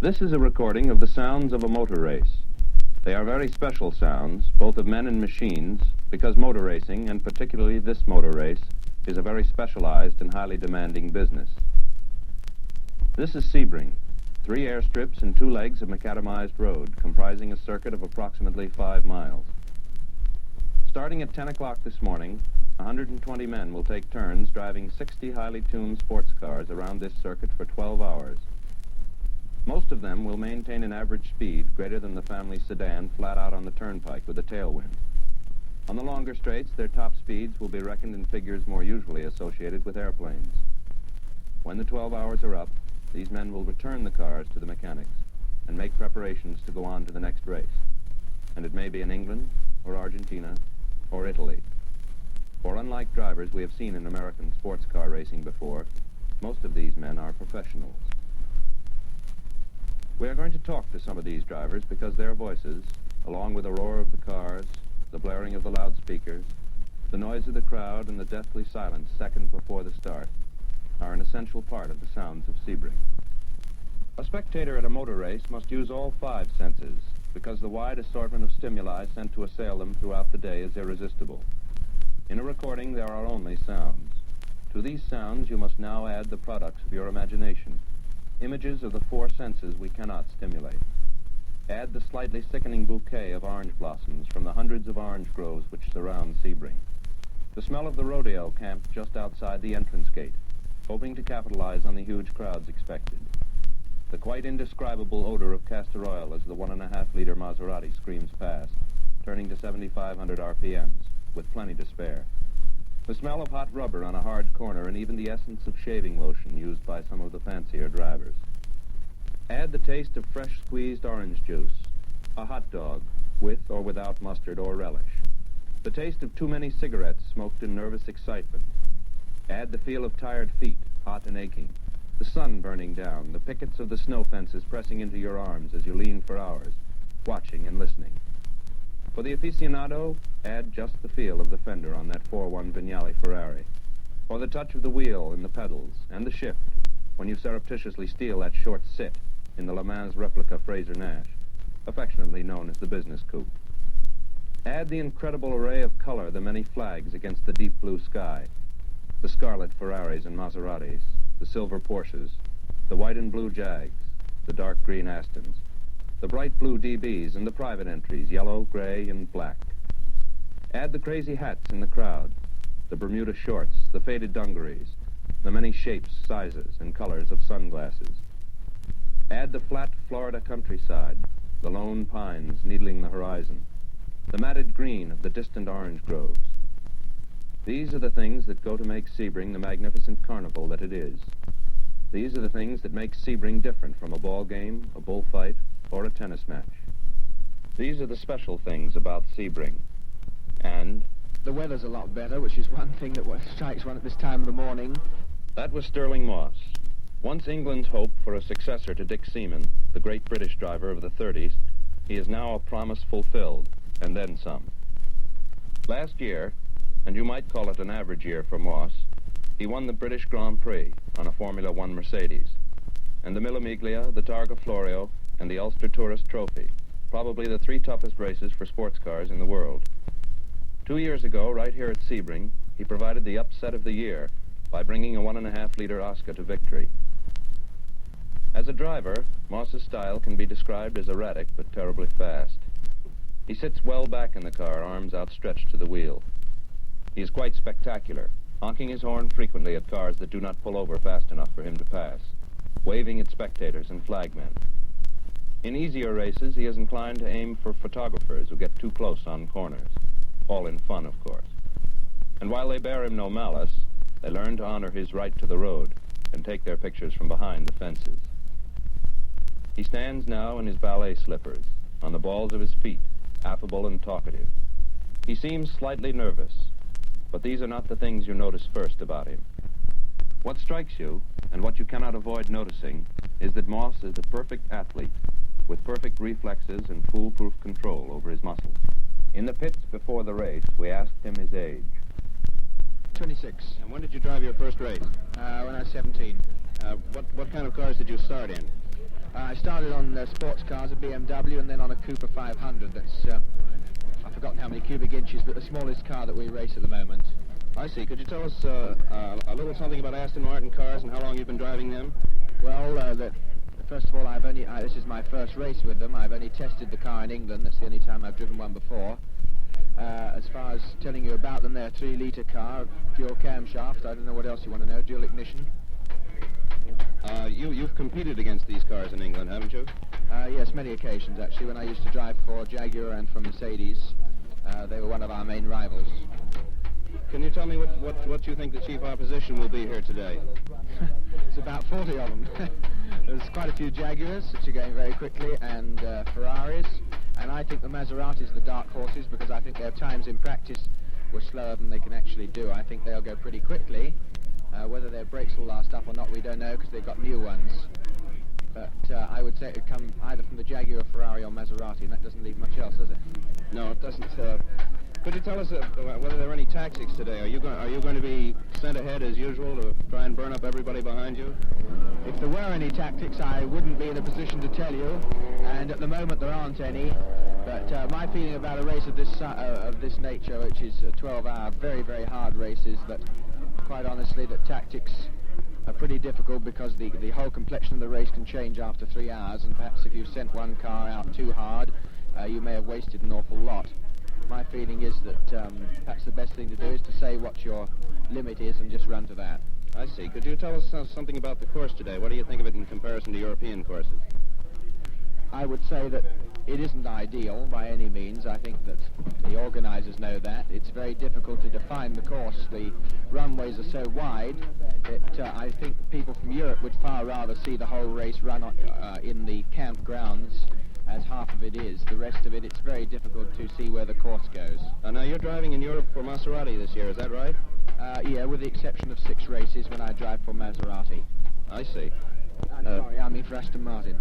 This is a recording of the sounds of a motor race. They are very special sounds, both of men and machines, because motor racing, and particularly this motor race, is a very specialized and highly demanding business. This is Sebring, 3 airstrips and 2 legs of macadamized road, comprising a circuit of approximately 5 miles. Starting at 10 o'clock this morning, 120 men will take turns driving 60 highly tuned sports cars around this circuit for 12 hours. Most of them will maintain an average speed greater than the family sedan flat out on the turnpike with a tailwind. On the longer straights, their top speeds will be reckoned in figures more usually associated with airplanes. When the 12 hours are up, these men will return the cars to the mechanics and make preparations to go on to the next race. And it may be in England, or Argentina, or Italy. For unlike drivers we have seen in American sports car racing before, most of these men are professionals. We are going to talk to some of these drivers because their voices, along with the roar of the cars, the blaring of the loudspeakers, the noise of the crowd, and the deathly silence seconds before the start, are an essential part of the sounds of Sebring. A spectator at a motor race must use all 5 senses because the wide assortment of stimuli sent to assail them throughout the day is irresistible. In a recording, there are only sounds. To these sounds, you must now add the products of your imagination. Images of the 4 senses we cannot stimulate. Add the slightly sickening bouquet of orange blossoms from the hundreds of orange groves which surround Sebring. The smell of the rodeo camped just outside the entrance gate, hoping to capitalize on the huge crowds expected. The quite indescribable odor of castor oil as the 1.5-liter Maserati screams past, turning to 7,500 RPMs, with plenty to spare. The smell of hot rubber on a hard corner, and even the essence of shaving lotion used by some of the fancier drivers. Add the taste of fresh squeezed orange juice, a hot dog, with or without mustard or relish. The taste of too many cigarettes smoked in nervous excitement. Add the feel of tired feet, hot and aching. The sun burning down, the pickets of the snow fences pressing into your arms as you lean for hours, watching and listening. For the aficionado, add just the feel of the fender on that 4.1 Vignale Ferrari, or the touch of the wheel and the pedals, and the shift, when you surreptitiously steal that short sit in the Le Mans replica Fraser Nash, affectionately known as the business coupe. Add the incredible array of color, the many flags against the deep blue sky, the scarlet Ferraris and Maseratis, the silver Porsches, the white and blue Jags, the dark green Astons, the bright blue DBs and the private entries, yellow, gray, and black. Add the crazy hats in the crowd, the Bermuda shorts, the faded dungarees, the many shapes, sizes, and colors of sunglasses. Add the flat Florida countryside, the lone pines needling the horizon, the matted green of the distant orange groves. These are the things that go to make Sebring the magnificent carnival that it is. These are the things that make Sebring different from a ball game, a bullfight, or a tennis match. These are the special things about Sebring. And the weather's a lot better, which is one thing that strikes one at this time of the morning. That was Sterling Moss. Once England's hope for a successor to Dick Seaman, the great British driver of the 30s, he is now a promise fulfilled, and then some. Last year, and you might call it an average year for Moss, he won the British Grand Prix on a Formula One Mercedes, and the Mille Miglia, the Targa Florio, and the Ulster Tourist Trophy, probably the 3 toughest races for sports cars in the world. 2 years ago, right here at Sebring, he provided the upset of the year by bringing a 1.5-liter Oscar to victory. As a driver, Moss's style can be described as erratic but terribly fast. He sits well back in the car, arms outstretched to the wheel. He is quite spectacular, honking his horn frequently at cars that do not pull over fast enough for him to pass, waving at spectators and flagmen. In easier races, he is inclined to aim for photographers who get too close on corners, all in fun, of course. And while they bear him no malice, they learn to honor his right to the road and take their pictures from behind the fences. He stands now in his ballet slippers, on the balls of his feet, affable and talkative. He seems slightly nervous, but these are not the things you notice first about him. What strikes you, and what you cannot avoid noticing, is that Moss is a perfect athlete, with perfect reflexes and foolproof control over his muscles. In the pits before the race, we asked him his age. 26. And when did you drive your first race? When I was 17. What kind of cars did you start in? I started on sports cars, a BMW, and then on a Cooper 500. That's, I've forgotten how many cubic inches, but the smallest car that we race at the moment. I see. Could you tell us a little something about Aston Martin cars and how long you've been driving them? Well, first of all, this is my first race with them. I've only tested the car in England. That's the only time I've driven one before. As far as telling you about them, they're a 3-litre car, dual camshaft. I don't know what else you want to know. Dual ignition. You've competed against these cars in England, haven't you? Yes, many occasions, actually. When I used to drive for Jaguar and for Mercedes, they were one of our main rivals. Can you tell me what you think the chief opposition will be here today? There's about 40 of them. There's quite a few Jaguars, which are going very quickly, and Ferraris. And I think the Maseratis are the dark horses because I think their times in practice were slower than they can actually do. I think they'll go pretty quickly. Whether their brakes will last up or not, we don't know because they've got new ones. But I would say it would come either from the Jaguar, Ferrari, or Maserati, and that doesn't leave much else, does it? No, it doesn't. Could you tell us whether there are any tactics today? Are you going to be sent ahead as usual to try and burn up everybody behind you? If there were any tactics, I wouldn't be in a position to tell you, and at the moment there aren't any. But my feeling about a race of this nature, which is 12-hour, very, very hard races, that quite honestly, that tactics are pretty difficult because the whole complexion of the race can change after 3 hours, and perhaps if you sent one car out too hard, you may have wasted an awful lot. My feeling is that perhaps the best thing to do is to say what your limit is and just run to that. I see. Could you tell us something about the course today? What do you think of it in comparison to European courses? I would say that it isn't ideal by any means. I think that the organisers know that. It's very difficult to define the course. The runways are so wide that I think people from Europe would far rather see the whole race run in the campgrounds as half of it is. The rest of it, it's very difficult to see where the course goes. Now you're driving in Europe for Maserati this year, is that right? Yeah, with the exception of 6 races when I drive for Maserati. I see. I'm sorry, I mean for Aston Martin.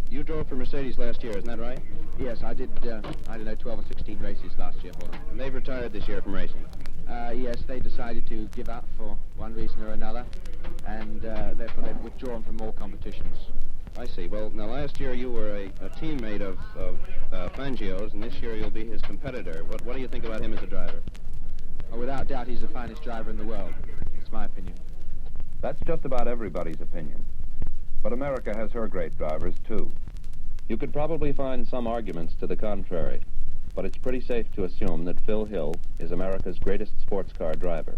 You drove for Mercedes last year, isn't that right? Yes, I did, 12 or 16 races last year for them. And they've retired this year from racing? Yes, they decided to give up for one reason or another, and therefore they've withdrawn from all competitions. I see. Well, now last year you were a teammate of Fangio's, and this year you'll be his competitor. What do you think about him as a driver? Oh, without doubt, he's the finest driver in the world. It's my opinion. That's just about everybody's opinion. But America has her great drivers, too. You could probably find some arguments to the contrary, but it's pretty safe to assume that Phil Hill is America's greatest sports car driver.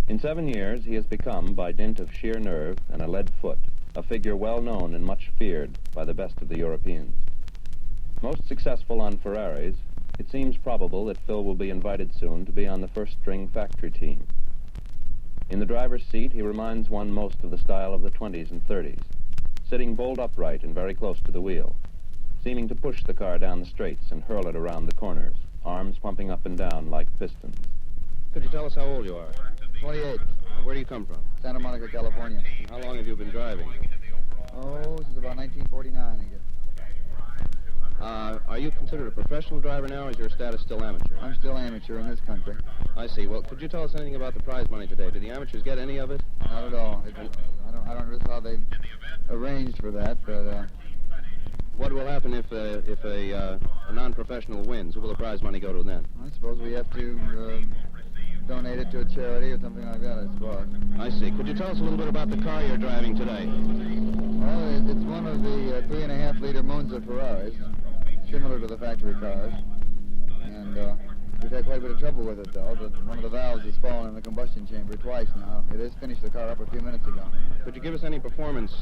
In 7 years, he has become, by dint of sheer nerve and a lead foot, a figure well known and much feared by the best of the Europeans. Most successful on Ferraris, it seems probable that Phil will be invited soon to be on the first-string factory team. In the driver's seat, he reminds one most of the style of the 20s and 30s, sitting bolt upright and very close to the wheel, seeming to push the car down the straights and hurl it around the corners, arms pumping up and down like pistons. Could you tell us how old you are? 28. Where do you come from? Santa Monica, California. How long have you been driving? Oh, this is about 1949, I guess. Are you considered a professional driver now, or is your status still amateur? I'm still amateur in this country. I see. Well, could you tell us anything about the prize money today? Do the amateurs get any of it? Not at all. I don't know how they've arranged for that, but what will happen if a non-professional wins? Who will the prize money go to then? I suppose we have to donate it to a charity or something like that, I suppose. I see. Could you tell us a little bit about the car you're driving today? Well, it's one of the 3.5-liter Monza Ferraris, similar to the factory cars. And we've had quite a bit of trouble with it, though. One of the valves has fallen in the combustion chamber twice now. It has finished the car up a few minutes ago. Could you give us any performance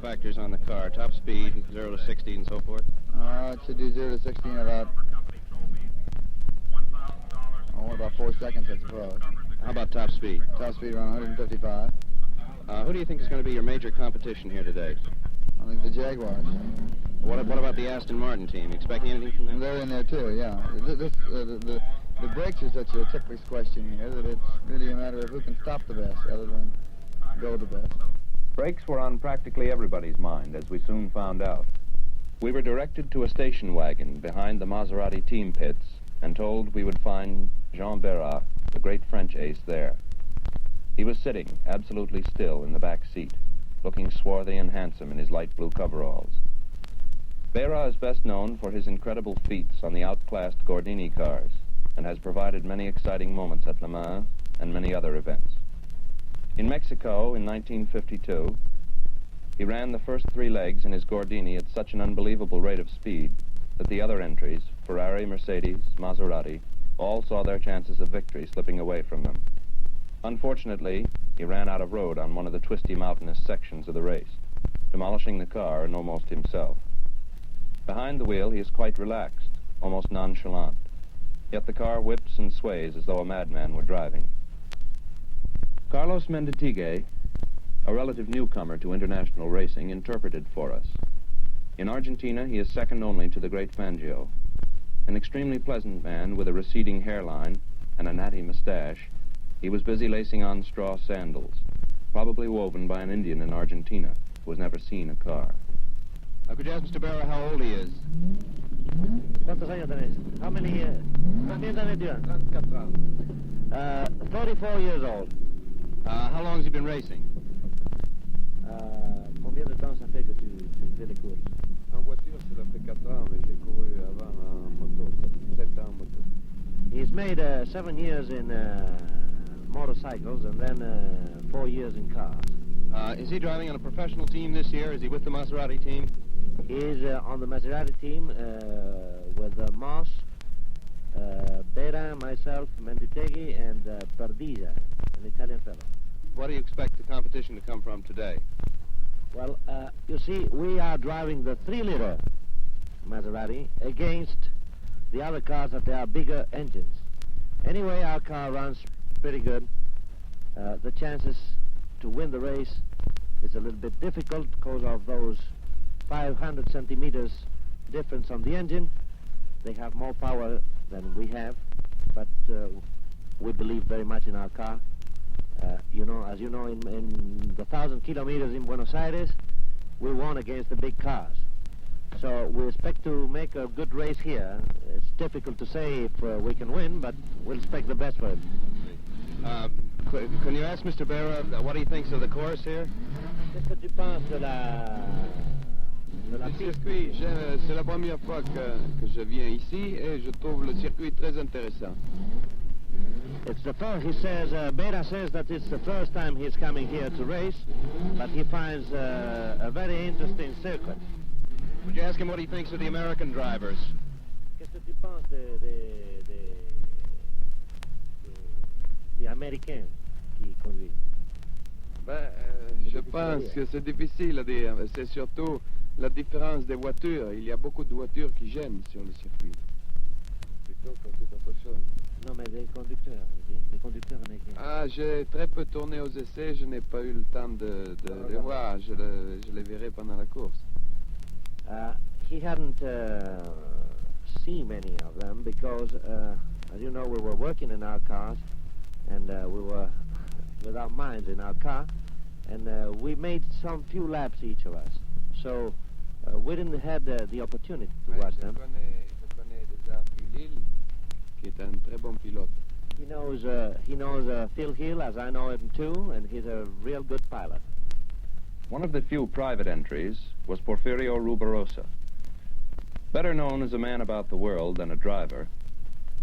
factors on the car? Top speed, 0 to 60, and so forth? It should do 0 to 60 in about 4 seconds, I suppose. How about top speed? Top speed around 155. Who do you think is going to be your major competition here today? I think the Jaguars. What about the Aston Martin team? You expecting anything from them? They're in there too, yeah. The brakes are such a ticklish question here that it's really a matter of who can stop the best rather than go the best. Brakes were on practically everybody's mind, as we soon found out. We were directed to a station wagon behind the Maserati team pits and told we would find Jean Berrat, the great French ace, there. He was sitting absolutely still in the back seat, looking swarthy and handsome in his light blue coveralls. Bera is best known for his incredible feats on the outclassed Gordini cars and has provided many exciting moments at Le Mans and many other events. In Mexico in 1952, he ran the first 3 legs in his Gordini at such an unbelievable rate of speed that the other entries, Ferrari, Mercedes, Maserati, all saw their chances of victory slipping away from them. Unfortunately, he ran out of road on one of the twisty mountainous sections of the race, demolishing the car and almost himself. Behind the wheel, he is quite relaxed, almost nonchalant. Yet the car whips and sways as though a madman were driving. Carlos Menditigue, a relative newcomer to international racing, interpreted for us. In Argentina, he is second only to the great Fangio. An extremely pleasant man with a receding hairline and a natty mustache, he was busy lacing on straw sandals, probably woven by an Indian in Argentina who has never seen a car. Could you ask Mr. Barra how old he is? ¿Cuántos años tenés? How many years? ¿Cuántos años tienes? 34 years old. How long has he been racing? Combien de temps ça fait que tu fais les courses? En voiture, ça fait 4 ans, mais j'ai couru avant en moto, 7 ans en moto. He's made 7 years in motorcycles and then 4 years in cars. Is he driving on a professional team this year? Is he with the Maserati team? He's on the Maserati team with Moss, Bera, myself, Menditeghi, and Perdisa, an Italian fellow. What do you expect the competition to come from today? Well, you see, we are driving the 3-liter Maserati against the other cars that they are bigger engines. Anyway, our car runs pretty good. The chances to win the race is a little bit difficult because of those 500 centimeters difference on the engine. They have more power than we have, but we believe very much in our car. You know, as you know, in the 1,000 kilometers in Buenos Aires, we won against the big cars. So we expect to make a good race here. It's difficult to say if we can win, but we'll expect the best for it. Can you ask Mr. Barra what he thinks of the course here? Qu'est-ce que tu penses de la Le circuit, c'est la première fois que je viens ici et je trouve le circuit très intéressant. It's the first, he says, Bera says that it's the first time he's coming here to race, but he finds a very interesting circuit. Would you ask him what he thinks of the American drivers? Qu'est-ce que tu penses des Américains qui conduisent? Je pense que c'est difficile à dire. C'est surtout la différence des voitures. Il y a beaucoup de voitures qui gênent sur le circuit. Plutôt que toute autre chose. Non, mais des conducteurs américains. Ah, j'ai très peu tourné aux essais. Je n'ai pas eu le temps de les voir. Je les verrai pendant la course. He hadn't seen many of them because, as you know, we were working in our cars, and we were with our minds in our car, and we made some few laps each of us. So we didn't have the opportunity to watch them. Je connais déjà Phil Hill, qui est un très bon pilote. He knows Phil Hill, as I know him too, and he's a real good pilot. One of the few private entries was Porfirio Rubirosa. Better known as a man about the world than a driver,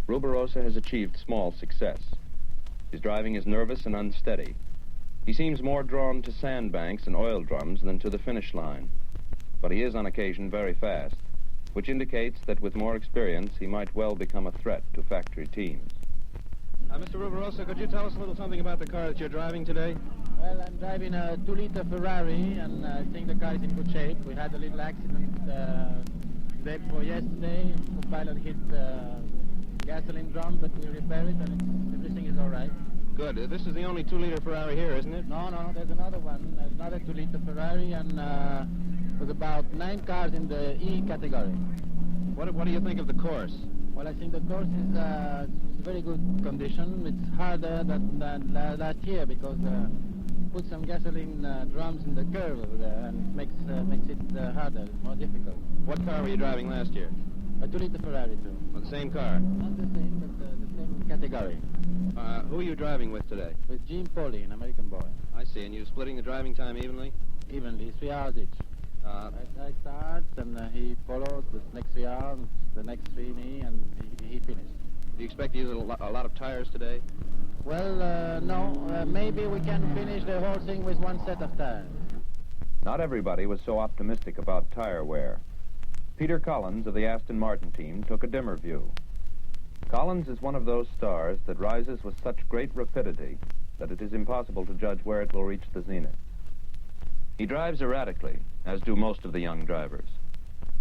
Rubirosa has achieved small success. His driving is nervous and unsteady. He seems more drawn to sandbanks and oil drums than to the finish line. But he is on occasion very fast, which indicates that with more experience he might well become a threat to factory teams. Mr. Rubirosa, could you tell us a little something about the car that you're driving today? Well, I'm driving a 2-liter Ferrari, and I think the car is in good shape. We had a little accident day before yesterday. The pilot hit gasoline drum, but we repaired it, and everything is all right. Good. This is the only 2-liter Ferrari here, isn't it? No, there's another one. There's another 2-liter Ferrari, and there's about 9 cars in the E category. What do you think of the course? Well, I think the course is very good condition. It's harder than last year because put some gasoline drums in the curve and makes it harder, more difficult. What car were you driving last year? A 2-liter Ferrari too. Well, the same car? Not the same, but the same category. Who are you driving with today? With Jim Polly, an American boy. I see. And you splitting the driving time evenly? Evenly, 3 hours each. I start, and he follows the next 3 hours, the next 3 me, and he finishes. Do you expect to use a lot of tires today? Well, no. Maybe we can finish the whole thing with 1 set of tires. Not everybody was so optimistic about tire wear. Peter Collins of the Aston Martin team took a dimmer view. Collins is one of those stars that rises with such great rapidity that it is impossible to judge where it will reach the zenith. He drives erratically, as do most of the young drivers.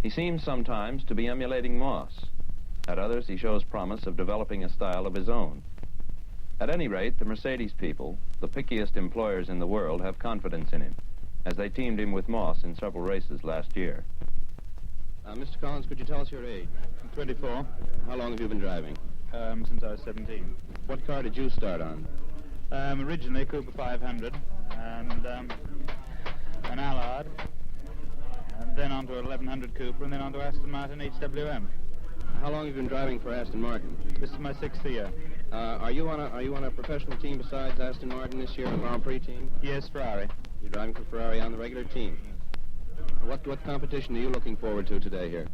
He seems sometimes to be emulating Moss. At others, he shows promise of developing a style of his own. At any rate, the Mercedes people, the pickiest employers in the world, have confidence in him, as they teamed him with Moss in several races last year. Mr. Collins, could you tell us your age? 24, How long have you been driving? since I was 17. What car did you start on? Originally Cooper 500, and an Allard, and then onto a 1100 Cooper, and then onto Aston Martin HWM. How long have you been driving for Aston Martin? This is my 6th year. Are you on a professional team besides Aston Martin this year, a Grand Prix team? Yes, Ferrari. You're driving for Ferrari on the regular team. What competition are you looking forward to today here?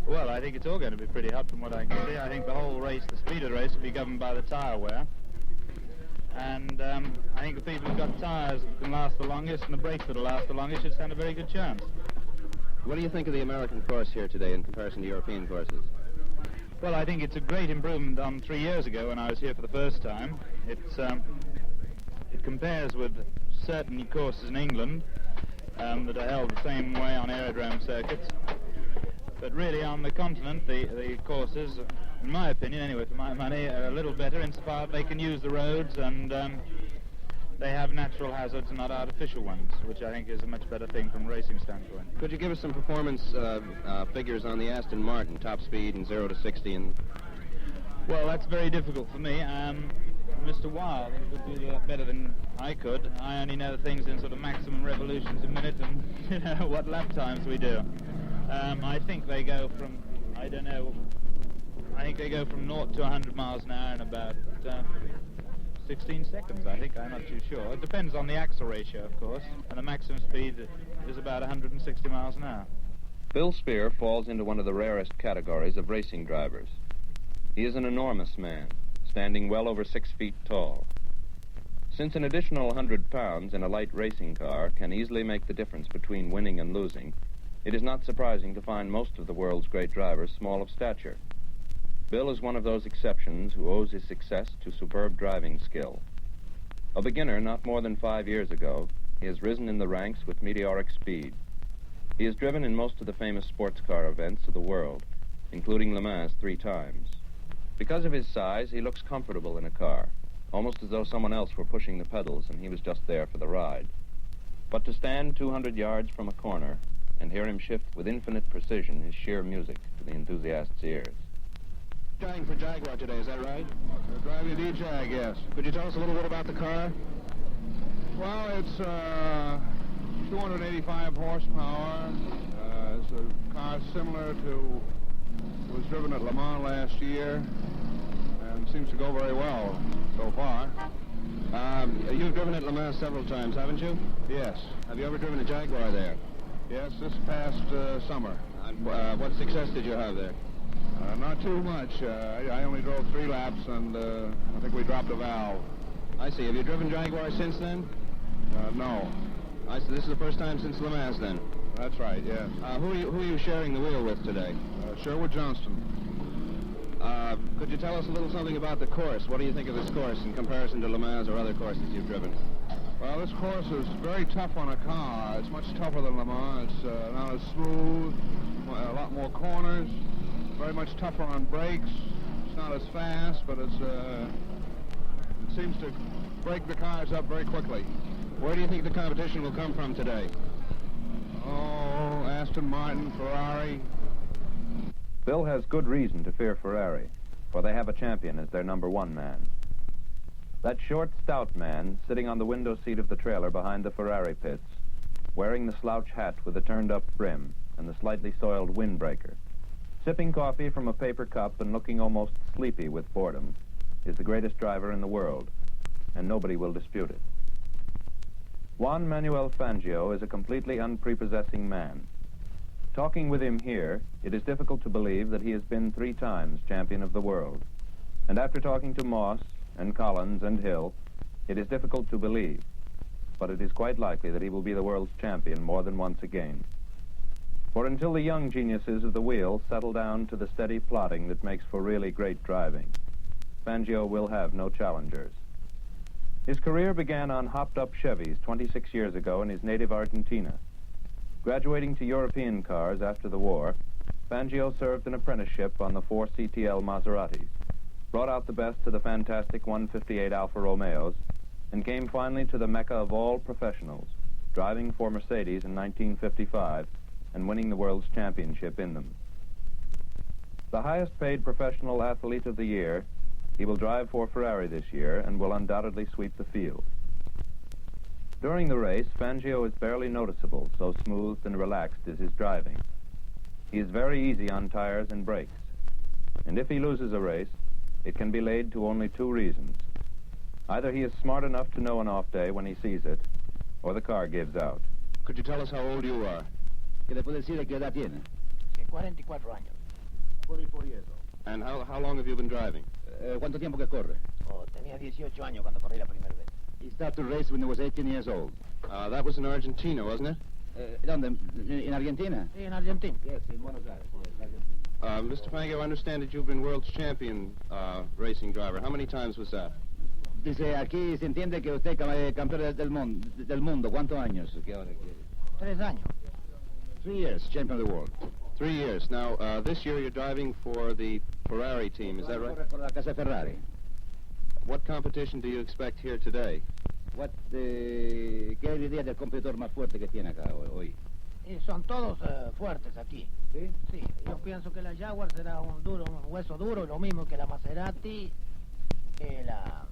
Well, I think it's all going to be pretty hot from what I can see. I think the whole race, the speed of the race, will be governed by the tyre wear. And I think the people who've got tyres that can last the longest and the brakes that'll last the longest should stand a very good chance. What do you think of the American course here today in comparison to European courses? Well, I think it's a great improvement on 3 years ago when I was here for the first time. It compares with certain courses in England that are held the same way on aerodrome circuits. But really on the continent, the courses, in my opinion anyway, for my money, are a little better insofar they can use the roads and they have natural hazards and not artificial ones, which I think is a much better thing from a racing standpoint. Could you give us some performance figures on the Aston Martin, top speed and 0 to 60? And Well, that's very difficult for me. Mr. Wilde would do that better than I could. I only know things in sort of maximum revolutions a minute and what lap times we do. I think they go from, I don't know, I think they go from 0 to 100 miles an hour in about 16 seconds, I think. I'm not too sure. It depends on the axle ratio, of course, and the maximum speed is about 160 miles an hour. Bill Spear falls into one of the rarest categories of racing drivers. He is an enormous man, standing well over 6 feet tall. Since an additional 100 pounds in a light racing car can easily make the difference between winning and losing, it is not surprising to find most of the world's great drivers small of stature. Bill is one of those exceptions who owes his success to superb driving skill. A beginner not more than 5 years ago, he has risen in the ranks with meteoric speed. He has driven in most of the famous sports car events of the world, including Le Mans 3 times. Because of his size, he looks comfortable in a car, almost as though someone else were pushing the pedals and he was just there for the ride. But to stand 200 yards from a corner and hear him shift with infinite precision is sheer music to the enthusiast's ears. Driving for Jaguar today, is that right? Driving the Jag, yes. Could you tell us a little bit about the car? Well, it's 285 horsepower. It's a car similar to was driven at Le Mans last year and seems to go very well so far. You've driven at Le Mans several times, haven't you? Yes. Have you ever driven a Jaguar there? Yes, this past summer. What success did you have there? Not too much. I only drove 3 laps and I think we dropped a valve. I see. Have you driven Jaguar since then? No. I see. This is the first time since Le Mans then? That's right, yes. Who are you sharing the wheel with today? Sherwood Johnston. Could you tell us a little something about the course? What do you think of this course in comparison to Le Mans or other courses you've driven? Well, this course is very tough on a car. It's much tougher than Le Mans. It's not as smooth, a lot more corners, very much tougher on brakes. It's not as fast, but it seems to break the cars up very quickly. Where do you think the competition will come from today? Oh, Aston Martin, Ferrari. Bill has good reason to fear Ferrari, for they have a champion as their number 1 man. That short, stout man sitting on the window seat of the trailer behind the Ferrari pits, wearing the slouch hat with the turned-up brim and the slightly soiled windbreaker, sipping coffee from a paper cup and looking almost sleepy with boredom, is the greatest driver in the world, and nobody will dispute it. Juan Manuel Fangio is a completely unprepossessing man. Talking with him here, it is difficult to believe that he has been 3 times champion of the world. And after talking to Moss and Collins and Hill, it is difficult to believe. But it is quite likely that he will be the world's champion more than once again. For until the young geniuses of the wheel settle down to the steady plodding that makes for really great driving, Fangio will have no challengers. His career began on hopped-up Chevys 26 years ago in his native Argentina. Graduating to European cars after the war, Fangio served an apprenticeship on the 4 CTL Maseratis, brought out the best to the fantastic 158 Alfa Romeos, and came finally to the mecca of all professionals, driving for Mercedes in 1955 and winning the world's championship in them. The highest-paid professional athlete of the year, he will drive for Ferrari this year and will undoubtedly sweep the field. During the race, Fangio is barely noticeable, so smooth and relaxed is his driving. He is very easy on tires and brakes, and if he loses a race, it can be laid to only 2 reasons. Either he is smart enough to know an off day when he sees it, or the car gives out. Could you tell us how old you are? ¿Qué le puede decir de qué edad tiene? 44 años. 44 years old. And how long have you been driving? ¿Cuánto tiempo que corre? Oh, tenía 18 años cuando corrí la primera vez. He started to race when he was 18 years old. That was in Argentina, wasn't it? ¿Dónde? ¿En Argentina? Sí, en Argentina. Yes, in Buenos Aires. Yes, Argentina. Mr. Fangio, I understand that you've been world's champion racing driver. How many times was that? Dice, aquí se entiende que usted es campeón del mundo. ¿Cuántos años? 3 años. 3 years, champion of the world. 3 years. Now, this year you're driving for the Ferrari team, is that right? For la Casa Ferrari. What competition do you expect here today? ¿Qué es la idea del competidor más fuerte que tiene acá hoy? Y son todos fuertes aquí. ¿Sí? Sí, yo pienso que la Jaguar será un hueso duro, lo mismo que la Maserati, que la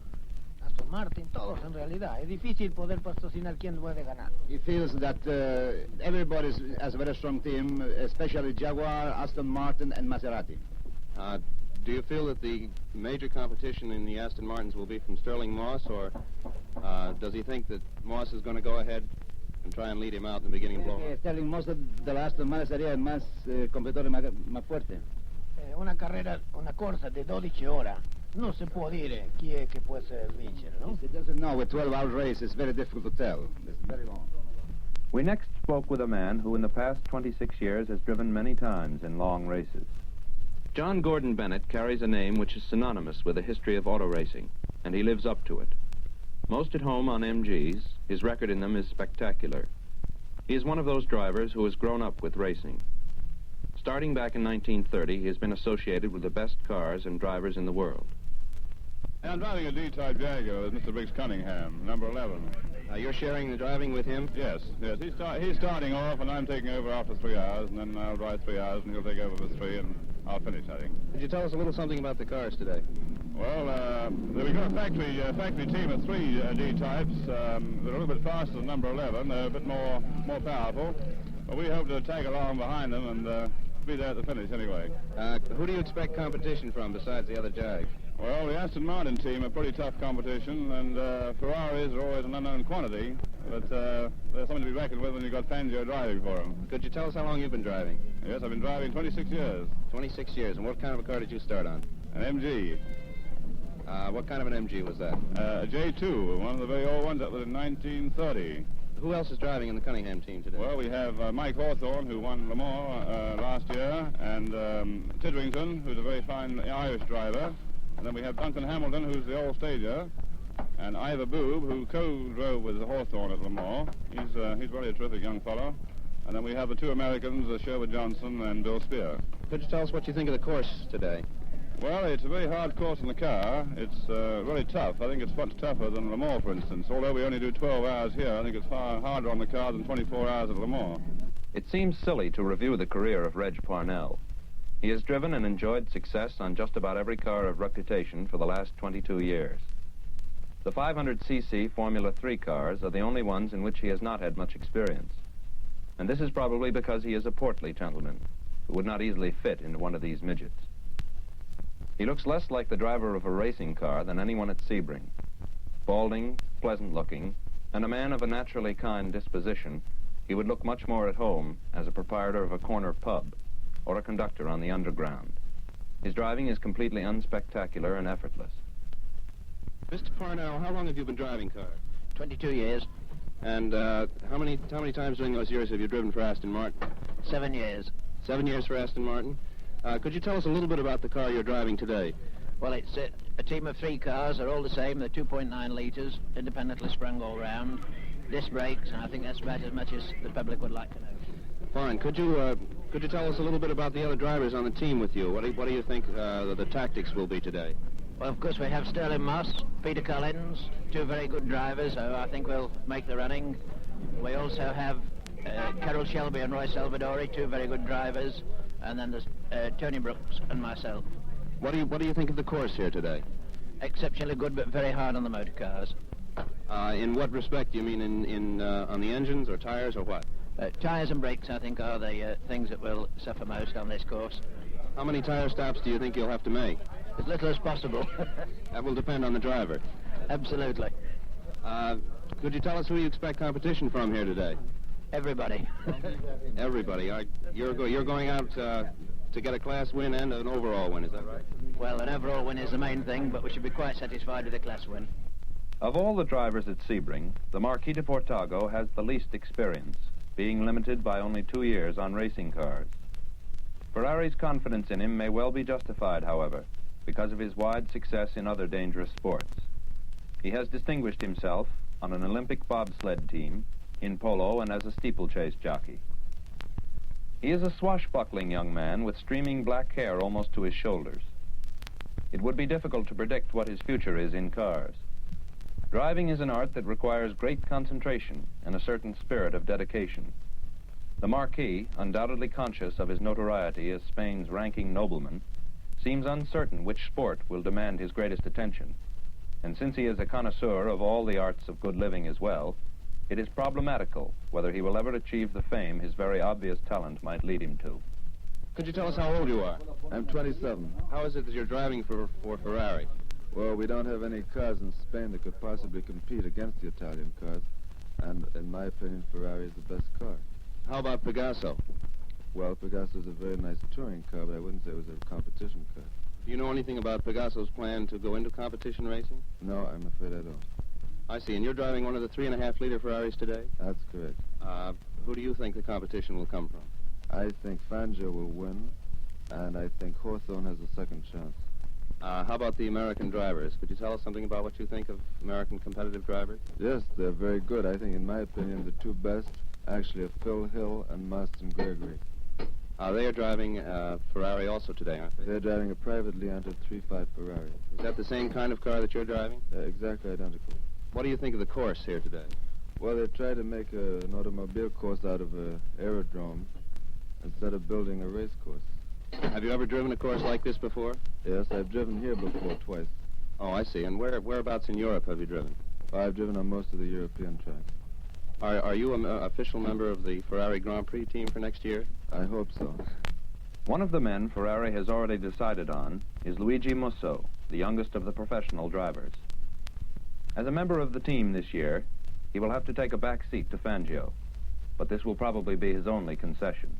Aston Martin, todos en realidad. Es difícil poder patrocinar quién puede ganar. He feels that everybody has a very strong team, especially Jaguar, Aston Martin, and Maserati. Do you feel that the major competition in the Aston Martins will be from Sterling Moss, or does he think that Moss is going to go ahead and try and lead him out in the beginning blow? Sterling Moss de la Aston Martin sería el más competidor más fuerte. Una corsa de 12 ore, non si può dire chi è che può vincere, no? He doesn't know. With 12-hour race, it's very difficult to tell. It's very long. We next spoke with a man who in the past 26 years has driven many times in long races. John Gordon Bennett carries a name which is synonymous with the history of auto racing, and he lives up to it. Most at home on MGs, his record in them is spectacular. He is one of those drivers who has grown up with racing. Starting back in 1930, he has been associated with the best cars and drivers in the world. I'm driving a D-type Jaguar with Mr. Briggs Cunningham, number 11. You're sharing the driving with him? Yes. He's starting off, and I'm taking over after 3 hours, and then I'll drive 3 hours, and he'll take over for 3, and I'll finish, I think. Could you tell us a little something about the cars today? Well, we've got a factory team of 3 D-types. They're a little bit faster than number 11. They're a bit more powerful. But we hope to tag along behind them and be there at the finish anyway. Who do you expect competition from besides the other Jags? Well, the Aston Martin team are pretty tough competition, and Ferraris are always an unknown quantity, but they're something to be reckoned with when you've got Fangio driving for them. Could you tell us how long you've been driving? Yes, I've been driving 26 years. 26 years, and what kind of a car did you start on? An MG. What kind of an MG was that? A J2, one of the very old ones that was in 1930. Who else is driving in the Cunningham team today? Well, we have Mike Hawthorne, who won Le Mans last year, and Tidrington, who's a very fine Irish driver. And then we have Duncan Hamilton, who's the old stager, and Ivor Boob, who co-drove with Hawthorne at Le Mans. He's really a terrific young fellow. And then we have the 2 Americans, Sherwood Johnson and Bill Spear. Could you tell us what you think of the course today? Well, it's a very hard course in the car. It's really tough. I think it's much tougher than Le Mans, for instance. Although we only do 12 hours here, I think it's far harder on the car than 24 hours at Le Mans. It seems silly to review the career of Reg Parnell. He has driven and enjoyed success on just about every car of reputation for the last 22 years. The 500cc Formula 3 cars are the only ones in which he has not had much experience. And this is probably because he is a portly gentleman who would not easily fit into one of these midgets. He looks less like the driver of a racing car than anyone at Sebring. Balding, pleasant-looking, And a man of a naturally kind disposition, he would look much more at home as a proprietor of a corner pub or a conductor on the underground. His driving is completely unspectacular and effortless. Mr. Parnell, how long have you been driving cars? 22 years, And how many times during those years have you driven for Aston Martin? 7 years. 7 years for Aston Martin. Could you tell us a little bit about the car you're driving today? Well, it's a team of 3 cars. They're all the same. They're 2.9 litres, independently sprung all round. Disc brakes, and I think that's about as much as the public would like to know. Fine. Could you tell us a little bit about the other drivers on the team with you? What do you think the tactics will be today? Well, of course, we have Sterling Moss, Peter Collins, 2 very good drivers, so I think we'll make the running. We also have Carol Shelby and Roy Salvadori, 2 very good drivers, and then there's Tony Brooks and myself. What do you think of the course here today? Exceptionally good, but very hard on the motor cars. In what respect? Do you mean on the engines or tires or what? Tyres and brakes, I think, are the things that will suffer most on this course. How many tire stops do you think you'll have to make? As little as possible. That will depend on the driver. Absolutely. Could you tell us who you expect competition from here today? Everybody. Everybody. You're going out to get a class win and an overall win, is that right? Well, an overall win is the main thing, but we should be quite satisfied with a class win. Of all the drivers at Sebring, the Marquis de Portago has the least experience, being limited by only 2 years on racing cars. Ferrari's confidence in him may well be justified, however, because of his wide success in other dangerous sports. He has distinguished himself on an Olympic bobsled team, in polo, and as a steeplechase jockey. He is a swashbuckling young man with streaming black hair almost to his shoulders. It would be difficult to predict what his future is in cars. Driving is an art that requires great concentration and a certain spirit of dedication. The Marquis, undoubtedly conscious of his notoriety as Spain's ranking nobleman, seems uncertain which sport will demand his greatest attention. And since he is a connoisseur of all the arts of good living as well, it is problematical whether he will ever achieve the fame his very obvious talent might lead him to. Could you tell us how old you are? I'm 27. How is it that you're driving for Ferrari? Well, we don't have any cars in Spain that could possibly compete against the Italian cars. And in my opinion, Ferrari is the best car. How about Pegaso? Well, Pegaso is a very nice touring car, but I wouldn't say it was a competition car. Do you know anything about Pegaso's plan to go into competition racing? No, I'm afraid I don't. I see. And you're driving one of the 3.5-liter Ferraris today? That's correct. Who do you think the competition will come from? I think Fangio will win, and I think Hawthorne has a second chance. How about the American drivers? Could you tell us something about what you think of American competitive drivers? Yes, they're very good. I think, in my opinion, the 2 best actually are Phil Hill and Marston Gregory. They are driving Ferrari also today, aren't they? They're driving a privately entered 3.5 Ferrari. Is that the same kind of car that you're driving? Exactly identical. What do you think of the course here today? Well, they tried to make an automobile course out of an aerodrome instead of building a race course. Have you ever driven a course like this before? Yes, I've driven here before twice. Oh, I see. And whereabouts in Europe have you driven? I've driven on most of the European tracks. Are you an official member of the Ferrari Grand Prix team for next year? I hope so. One of the men Ferrari has already decided on is Luigi Musso, the youngest of the professional drivers. As a member of the team this year, he will have to take a back seat to Fangio, but this will probably be his only concession.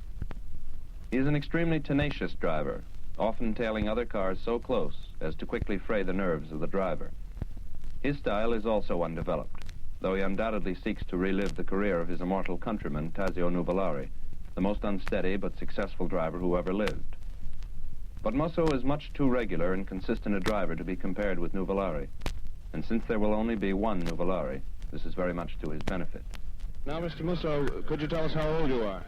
He is an extremely tenacious driver, often tailing other cars so close as to quickly fray the nerves of the driver. His style is also undeveloped, though he undoubtedly seeks to relive the career of his immortal countryman, Tazio Nuvolari, the most unsteady but successful driver who ever lived. But Musso is much too regular and consistent a driver to be compared with Nuvolari, and since there will only be one Nuvolari, this is very much to his benefit. Now, Mr. Musso, could you tell us how old you are?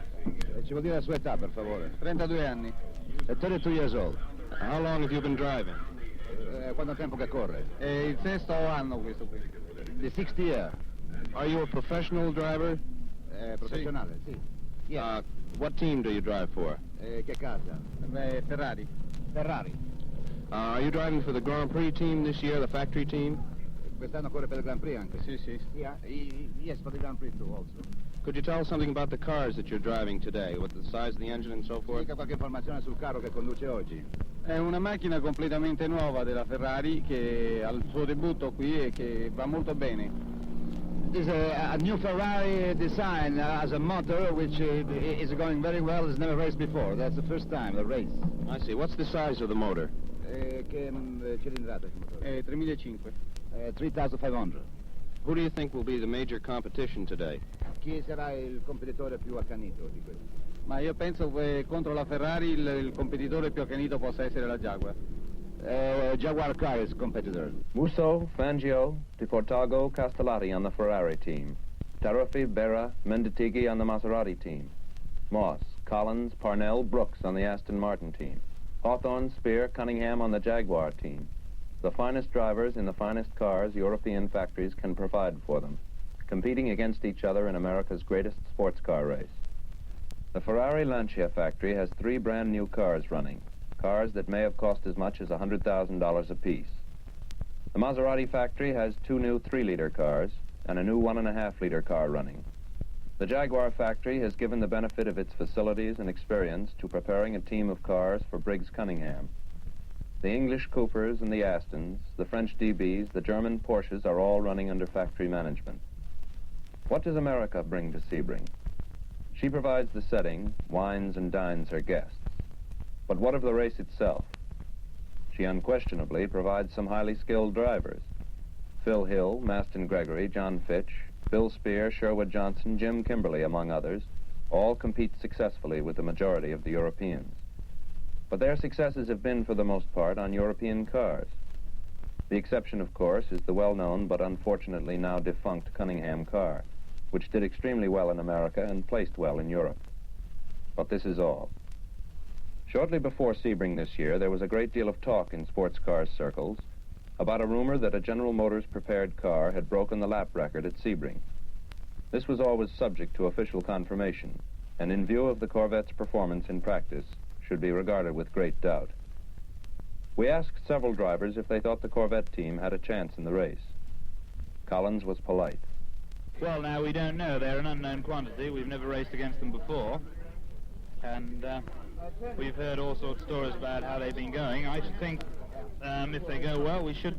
Ci vuol dire la sua età, per favore. 32 anni. 32 years old. How long have you been driving? Quanto tempo che corre? È il sesto anno questo qui. The 6th year. Are you a professional driver? Professionale, sì. Yes. What team do you drive for? Che casa? Ferrari. Ferrari. Are you driving for the Grand Prix team this year, the factory team? Quest'anno corre per il Grand Prix anche. Sì, sì. Yeah, yes, for the Grand Prix too also. Could you tell us something about the cars that you're driving today, with the size of the engine and so forth? Dica qualche informazione sul carro che conduce oggi. È una macchina completamente nuova della Ferrari che ha il suo debutto qui e che va molto bene. is a new Ferrari design as a motor, which is going very well. It's never raced before. That's the first time, the race. I see. What's the size of the motor? Che cilindrata il motore? 3.500. 3,500. Who do you think will be the major competition today? Chi sarà il competitore più accanito di questo? Ma io penso che contro la Ferrari il competitore più accanito possa essere la Jaguar. Jaguar car is competitor. Musso, Fangio, Di Portago, Castellati on the Ferrari team. Taruffi, Berra, Menditighi on the Maserati team. Moss, Collins, Parnell, Brooks on the Aston Martin team. Hawthorne, Spear, Cunningham on the Jaguar team. The finest drivers in the finest cars European factories can provide for them, competing against each other in America's greatest sports car race. The Ferrari Lancia factory has 3 brand new cars running, cars that may have cost as much as $100,000 apiece. The Maserati factory has 2 new 3-liter cars and a new 1.5-liter car running. The Jaguar factory has given the benefit of its facilities and experience to preparing a team of cars for Briggs Cunningham. The English Coopers and the Astons, the French DBs, the German Porsches are all running under factory management. What does America bring to Sebring? She provides the setting, wines and dines her guests. But what of the race itself? She unquestionably provides some highly skilled drivers. Phil Hill, Maston Gregory, John Fitch, Bill Spear, Sherwood Johnson, Jim Kimberly, among others, all compete successfully with the majority of the Europeans. But their successes have been, for the most part, on European cars. The exception, of course, is the well-known but unfortunately now defunct Cunningham car, which did extremely well in America and placed well in Europe. But this is all. Shortly before Sebring this year, there was a great deal of talk in sports car circles about a rumor that a General Motors prepared car had broken the lap record at Sebring. This was always subject to official confirmation, and in view of the Corvette's performance in practice, should be regarded with great doubt. We asked several drivers if they thought the Corvette team had a chance in the race. Collins was polite. Well, now, we don't know. They're an unknown quantity. We've never raced against them before. And we've heard all sorts of stories about how they've been going. I should think if they go well, we should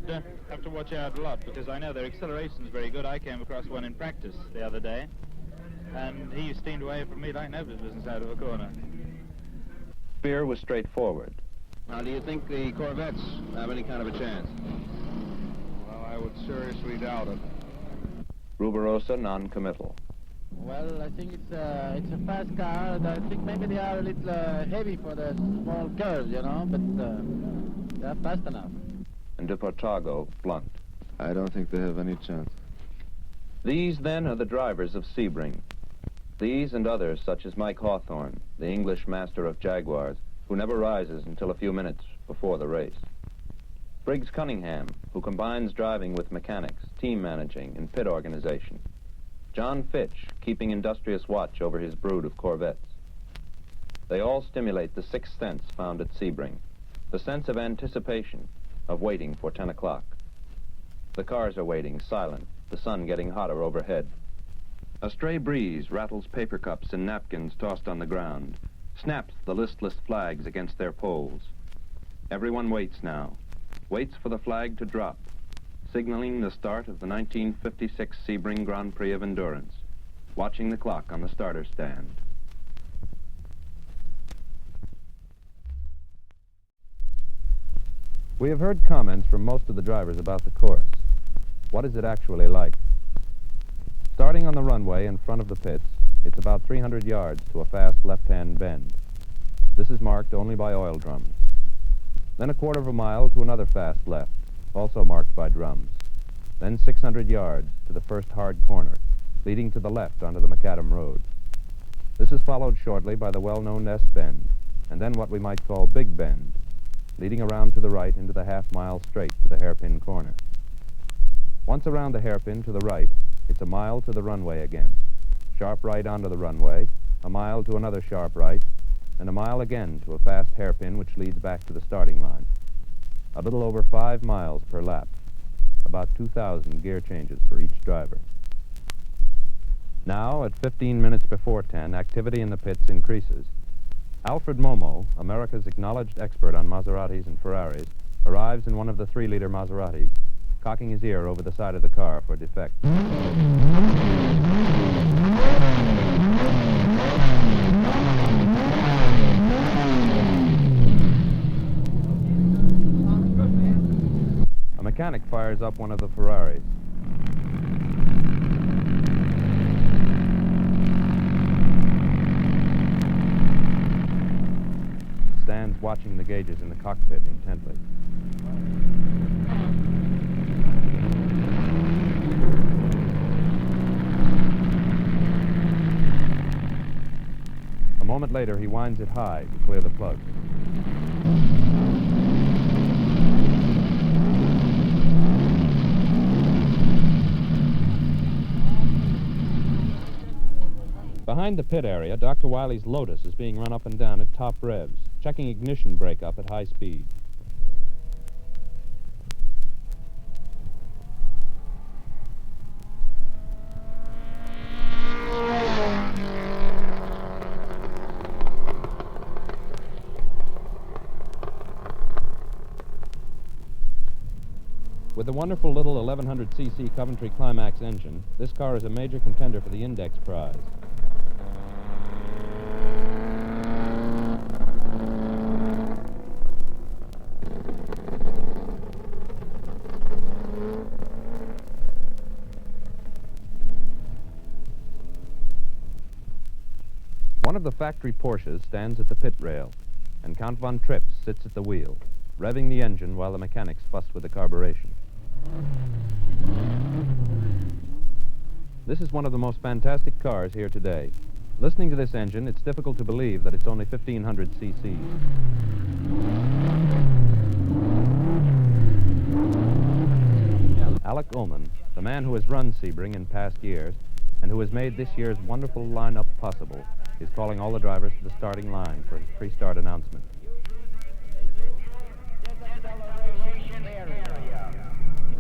have to watch out a lot, because I know their acceleration is very good. I came across one in practice the other day, and he steamed away from me like nobody's business out of a corner. Spear was straightforward. Now, do you think the Corvettes have any kind of a chance? Well, I would seriously doubt it. Ruberosa, non-committal. Well, I think it's a fast car, and I think maybe they are a little heavy for the small curves, you know, but they're fast enough. And De Portago, blunt. I don't think they have any chance. These, then, are the drivers of Sebring. These and others, such as Mike Hawthorne, the English master of Jaguars, who never rises until a few minutes before the race. Briggs Cunningham, who combines driving with mechanics, team managing, and pit organization. John Fitch, keeping industrious watch over his brood of Corvettes. They all stimulate the sixth sense found at Sebring, the sense of anticipation, of waiting for 10 o'clock. The cars are waiting, silent, the sun getting hotter overhead. A stray breeze rattles paper cups and napkins tossed on the ground, snaps the listless flags against their poles. Everyone waits now, waits for the flag to drop, signaling the start of the 1956 Sebring Grand Prix of Endurance, watching the clock on the starter stand. We have heard comments from most of the drivers about the course. What is it actually like? Starting on the runway in front of the pits, it's about 300 yards to a fast left-hand bend. This is marked only by oil drums. Then a quarter of a mile to another fast left, also marked by drums. Then 600 yards to the first hard corner, leading to the left onto the Macadam Road. This is followed shortly by the well-known S-bend, and then what we might call Big Bend, leading around to the right into the half-mile straight to the hairpin corner. Once around the hairpin to the right, it's a mile to the runway again. Sharp right onto the runway, a mile to another sharp right, and a mile again to a fast hairpin which leads back to the starting line. A little over 5 miles per lap, about 2,000 gear changes for each driver. Now, at 15 minutes before 10, activity in the pits increases. Alfred Momo, America's acknowledged expert on Maseratis and Ferraris, arrives in one of the 3-liter Maseratis, cocking his ear over the side of the car for defect. A mechanic fires up one of the Ferraris. Stands watching the gauges in the cockpit intently. A moment later, he winds it high to clear the plug. Behind the pit area, Dr. Wiley's Lotus is being run up and down at top revs, checking ignition breakup at high speed. With the wonderful little 1100cc Coventry Climax engine, this car is a major contender for the Index Prize. One of the factory Porsches stands at the pit rail, and Count von Trips sits at the wheel, revving the engine while the mechanics fuss with the carburation. This is one of the most fantastic cars here today. Listening to this engine, it's difficult to believe that it's only 1,500 cc's. Alec Ullman, the man who has run Sebring in past years and who has made this year's wonderful lineup possible, is calling all the drivers to the starting line for his pre-start announcement.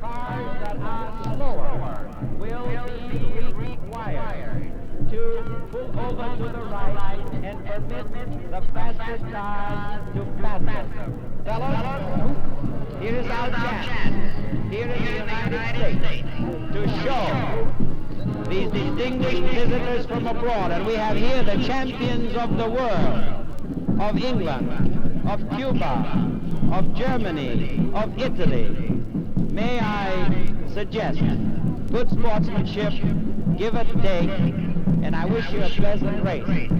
Cars that are slower will be required to pull over to the right and permit the fastest cars to pass them. Fellas, here is our chance, here in the United States, to show these distinguished visitors from abroad, and we have here the champions of the world, of England, of Cuba, of Germany, of Italy. May I suggest good sportsmanship, give and take, and I wish you a pleasant race.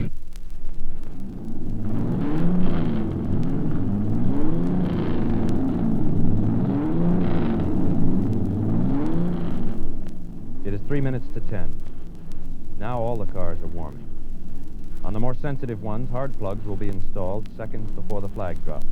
It is 3 minutes to 10. Now all the cars are warming. On the more sensitive ones, hard plugs will be installed seconds before the flag drops.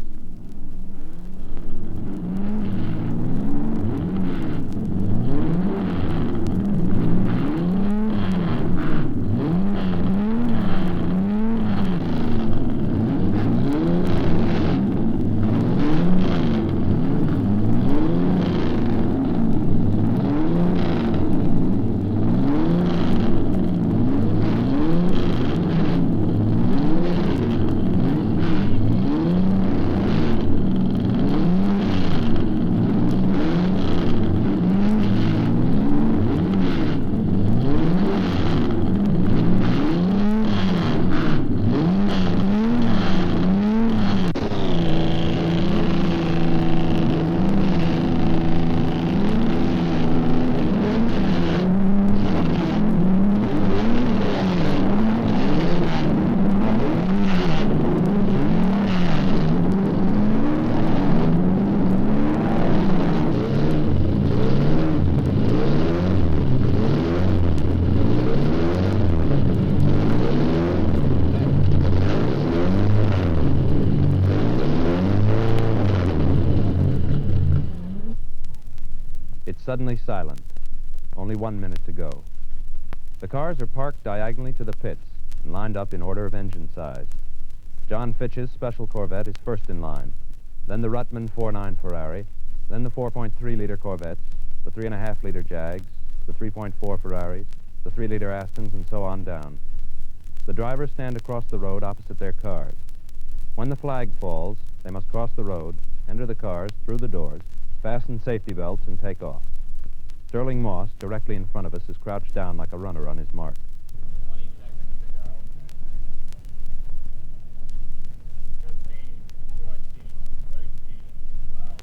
Suddenly silent. Only 1 minute to go. The cars are parked diagonally to the pits and lined up in order of engine size. John Fitch's special Corvette is first in line, then the Ruttman 4.9 Ferrari, then the 4.3-liter Corvettes, the 3.5-liter Jags, the 3.4 Ferraris, the 3-liter Astons, and so on down. The drivers stand across the road opposite their cars. When the flag falls, they must cross the road, enter the cars through the doors, fasten safety belts, and take off. Sterling Moss, directly in front of us, is crouched down like a runner on his mark. 20 seconds to go. 15, 14, 13, 12,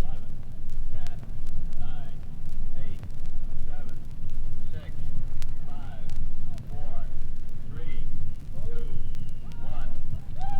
11, 10, 9, 8, 7, 6, 5, 4, 3, 2, 1, 0.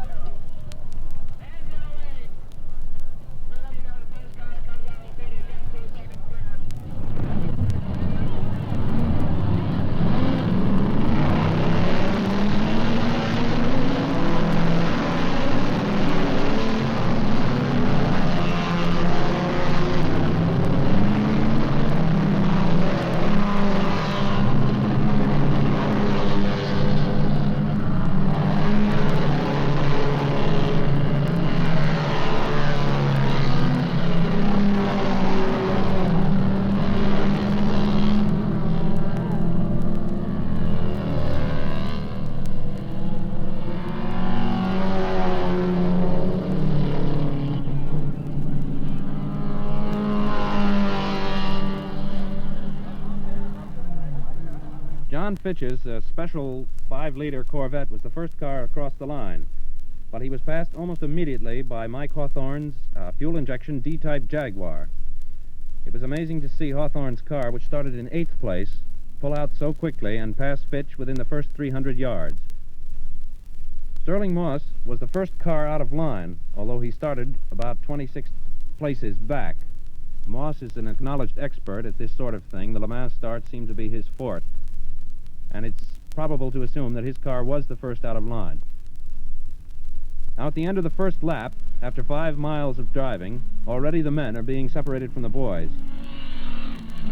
John Fitch's special 5-liter Corvette was the first car across the line, but he was passed almost immediately by Mike Hawthorne's fuel injection D-type Jaguar. It was amazing to see Hawthorne's car, which started in 8th place, pull out so quickly and pass Fitch within the first 300 yards. Sterling Moss was the first car out of line, although he started about 26 places back. Moss is an acknowledged expert at this sort of thing. The Le Mans start seemed to be his forte, and it's probable to assume that his car was the first out of line. Now, at the end of the first lap, after 5 miles of driving, already the men are being separated from the boys.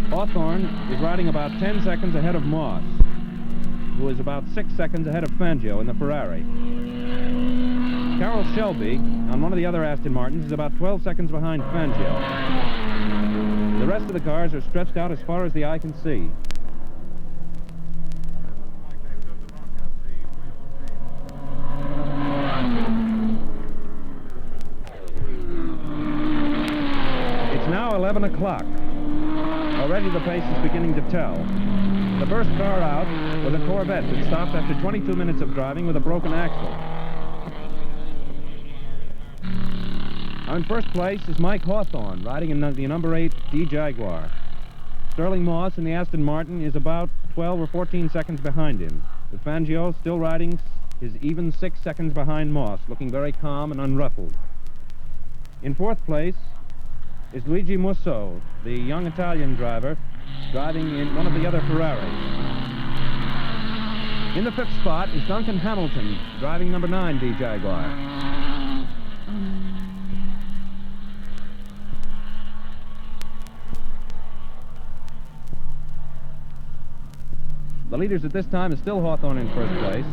Hawthorne is riding about 10 seconds ahead of Moss, who is about 6 seconds ahead of Fangio in the Ferrari. Carroll Shelby, on one of the other Aston Martins, is about 12 seconds behind Fangio. The rest of the cars are stretched out as far as the eye can see. It's now 11 o'clock. Already the pace is beginning to tell. The first car out was a Corvette that stopped after 22 minutes of driving with a broken axle. Now in first place is Mike Hawthorne, riding in the number 8 D Jaguar. Sterling Moss in the Aston Martin is about 12 or 14 seconds behind him, with Fangio still riding his even 6 seconds behind Moss, looking very calm and unruffled. In fourth place is Luigi Musso, the young Italian driver, driving in one of the other Ferraris. In the fifth spot is Duncan Hamilton, driving number 9 D Jaguar. The leaders at this time is still Hawthorne in first place,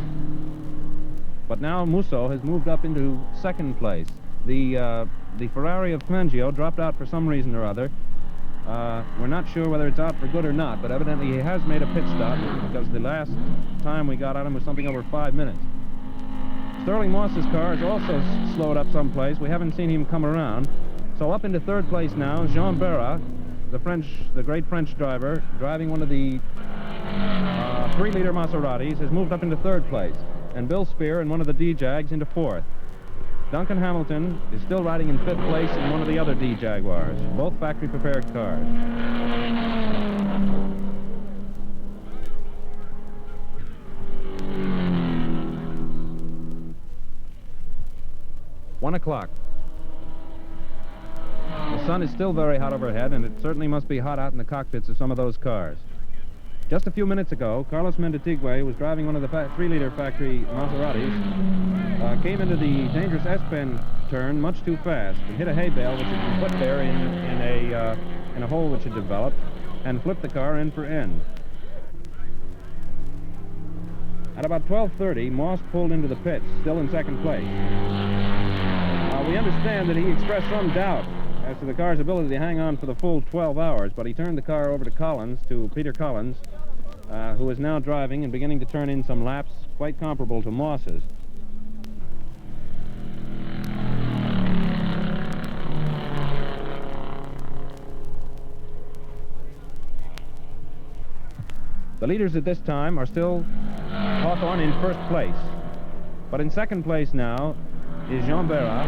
but now Musso has moved up into second place. The Ferrari of Fangio dropped out for some reason or other. We're not sure whether it's out for good or not, but evidently he has made a pit stop, because the last time we got at him was something over 5 minutes. Sterling Moss's car has also slowed up someplace. We haven't seen him come around. So up into third place now, Jean Berra, the great French driver, driving one of the 3-liter Maseratis, has moved up into third place, and Bill Spear in one of the D-Jags into fourth. Duncan Hamilton is still riding in fifth place in one of the other D Jaguars, both factory-prepared cars. One o'clock. The sun is still very hot overhead, and it certainly must be hot out in the cockpits of some of those cars. Just a few minutes ago, Carlos Mendetigue was driving one of the 3-liter factory Maseratis, came into the dangerous S-bend turn much too fast and hit a hay bale which had been put there in a hole which had developed, and flipped the car end for end. At about 12:30, Moss pulled into the pits, still in second place. We understand that he expressed some doubt as to the car's ability to hang on for the full 12 hours, but he turned the car over to Peter Collins, who is now driving and beginning to turn in some laps quite comparable to Moss's. The leaders at this time are still Hawthorne in first place. But in second place now is Jean Berra,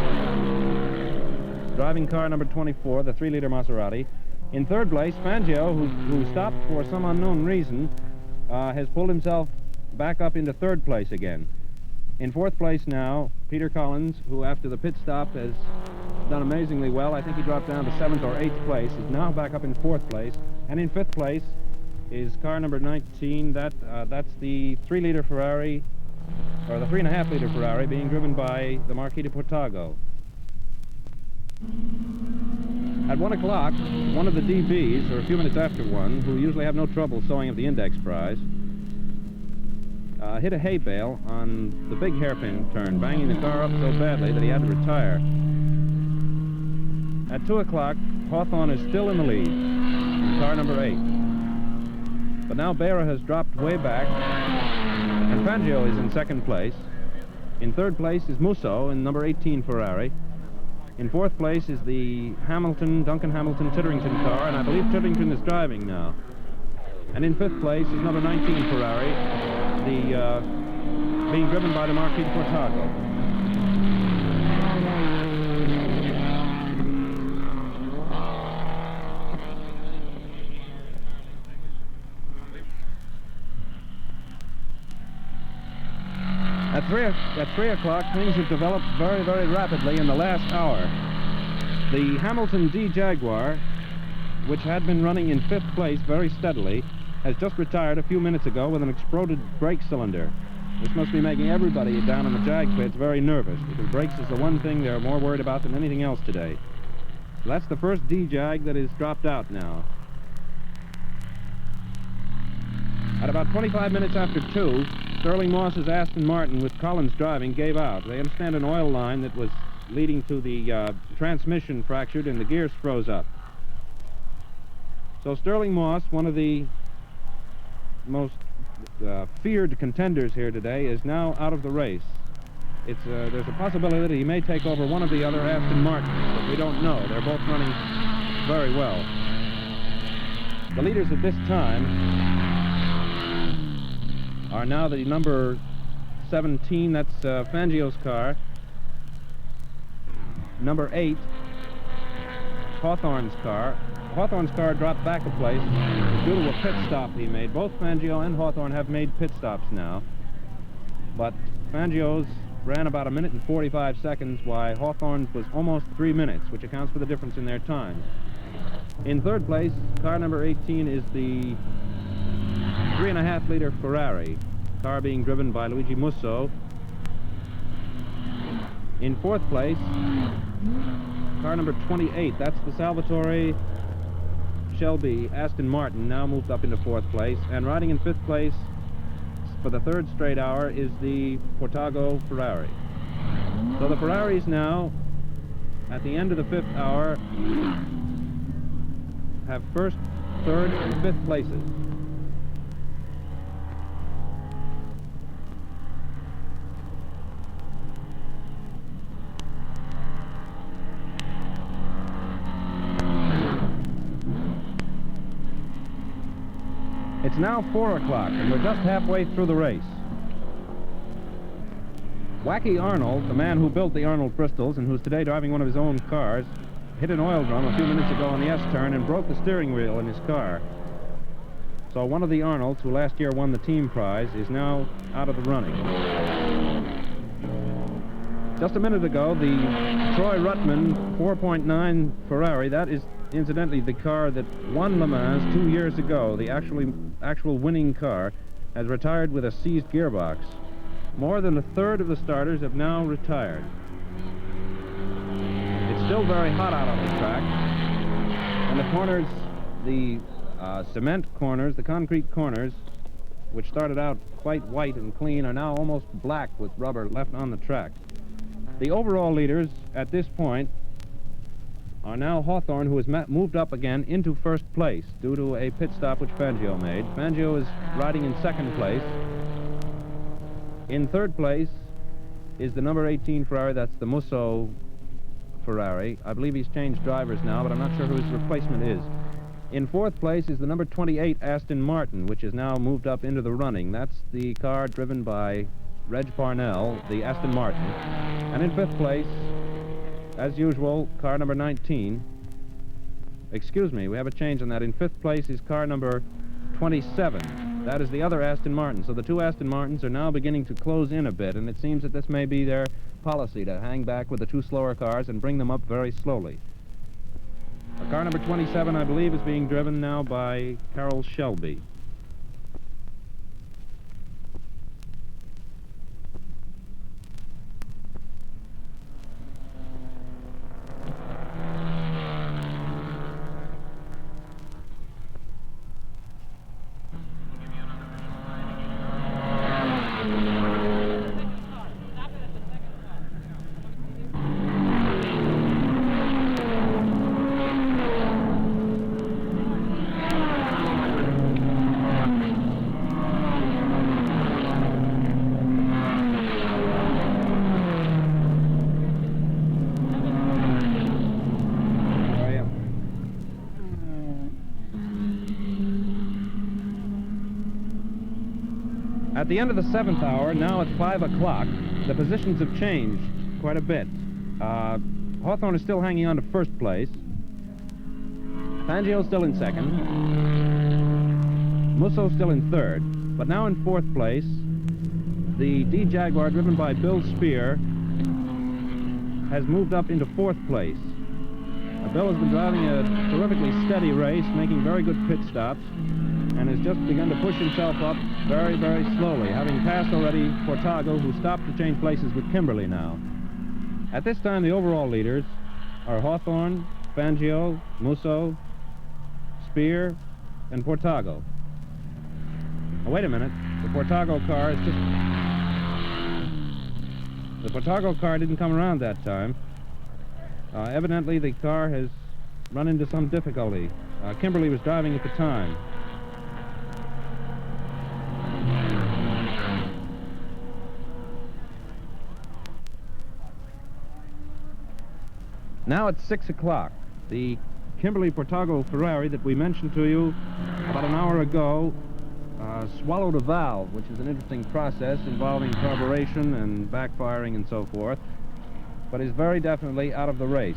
driving car number 24, the 3-liter Maserati. In third place, Fangio, who stopped for some unknown reason, has pulled himself back up into third place again. In fourth place now, Peter Collins, who after the pit stop has done amazingly well. I think he dropped down to 7th or 8th place. Is now back up in fourth place. And in fifth place is car number 19. That's the 3-liter Ferrari, or the 3.5-liter Ferrari, being driven by the Marquis de Portago. At 1 o'clock, one of the DBs, or a few minutes after 1, who usually have no trouble sewing up the index prize, hit a hay bale on the big hairpin turn, banging the car up so badly that he had to retire. At 2 o'clock, Hawthorne is still in the lead, in car number 8. But now Berra has dropped way back, and Fangio is in second place. In third place is Musso in number 18 Ferrari. In fourth place is the Duncan Hamilton Titterington car, and I believe Titterington is driving now. And in fifth place is number 19 Ferrari, being driven by the Marquis de Portago. At 3 o'clock, things have developed very, very rapidly in the last hour. The Hamilton D Jaguar, which had been running in fifth place very steadily, has just retired a few minutes ago with an exploded brake cylinder. This must be making everybody down in the Jag pits very nervous, because brakes is the one thing they're more worried about than anything else today. So that's the first D-Jag that is dropped out now. At about 25 minutes after 2, Sterling Moss's Aston Martin, with Collins driving, gave out. They understand an oil line that was leading to the transmission fractured and the gears froze up. So Sterling Moss, one of the most feared contenders here today, is now out of the race. There's a possibility that he may take over one of the other Aston Martins, but we don't know. They're both running very well. The leaders at this time are now the number 17, that's Fangio's car. Number 8, Hawthorne's car. Hawthorne's car dropped back a place due to a pit stop he made. Both Fangio and Hawthorne have made pit stops now. But Fangio's ran about 1 minute and 45 seconds, while Hawthorne's was almost 3 minutes, which accounts for the difference in their time. In third place, car number 18 is the 3.5-liter Ferrari, car being driven by Luigi Musso. In fourth place, car number 28, that's the Salvatore Shelby Aston Martin, now moved up into fourth place. And riding in fifth place for the third straight hour is the Portago Ferrari. So the Ferraris now, at the end of the fifth hour, have first, third, and fifth places. It's now 4 o'clock, and we're just halfway through the race. Wacky Arnold, the man who built the Arnold Bristols and who's today driving one of his own cars, hit an oil drum a few minutes ago on the S-turn and broke the steering wheel in his car. So one of the Arnolds, who last year won the team prize, is now out of the running. Just a minute ago, the Troy Ruttman 4.9 Ferrari, that is incidentally the car that won Le Mans 2 years ago, the actual winning car, has retired with a seized gearbox. More than a third of the starters have now retired. It's still very hot out on the track, and the corners, the cement corners, the concrete corners, which started out quite white and clean, are now almost black with rubber left on the track. The overall leaders at this point are now Hawthorne, who has moved up again into first place due to a pit stop which Fangio made. Fangio is riding in second place. In third place is the number 18 Ferrari, that's the Musso Ferrari. I believe he's changed drivers now, but I'm not sure who his replacement is. In fourth place is the number 28 Aston Martin, which has now moved up into the running. That's the car driven by Reg Parnell, the Aston Martin. And in fifth place, as usual, car number 19. Excuse me, we have a change on that. In fifth place is car number 27. That is the other Aston Martin. So the two Aston Martins are now beginning to close in a bit, and it seems that this may be their policy, to hang back with the two slower cars and bring them up very slowly. Car number 27, I believe, is being driven now by Carroll Shelby. At the end of the 7th hour, now at 5 o'clock, the positions have changed quite a bit. Hawthorne is still hanging on to first place. Fangio's still in second. Musso's still in third. But now in fourth place, the D Jaguar, driven by Bill Spear, has moved up into fourth place. Bill has been driving a terrifically steady race, making very good pit stops, and has just begun to push himself up very, very slowly, having passed already Portago, who stopped to change places with Kimberly now. At this time, the overall leaders are Hawthorne, Fangio, Musso, Spear, and Portago. Oh, wait a minute. The Portago car is just... The Portago car didn't come around that time. Evidently, the car has run into some difficulty. Kimberly was driving at the time. Now it's 6 o'clock. The Kimberly Portago Ferrari that we mentioned to you about an hour ago swallowed a valve, which is an interesting process involving carburation and backfiring and so forth, but is very definitely out of the race.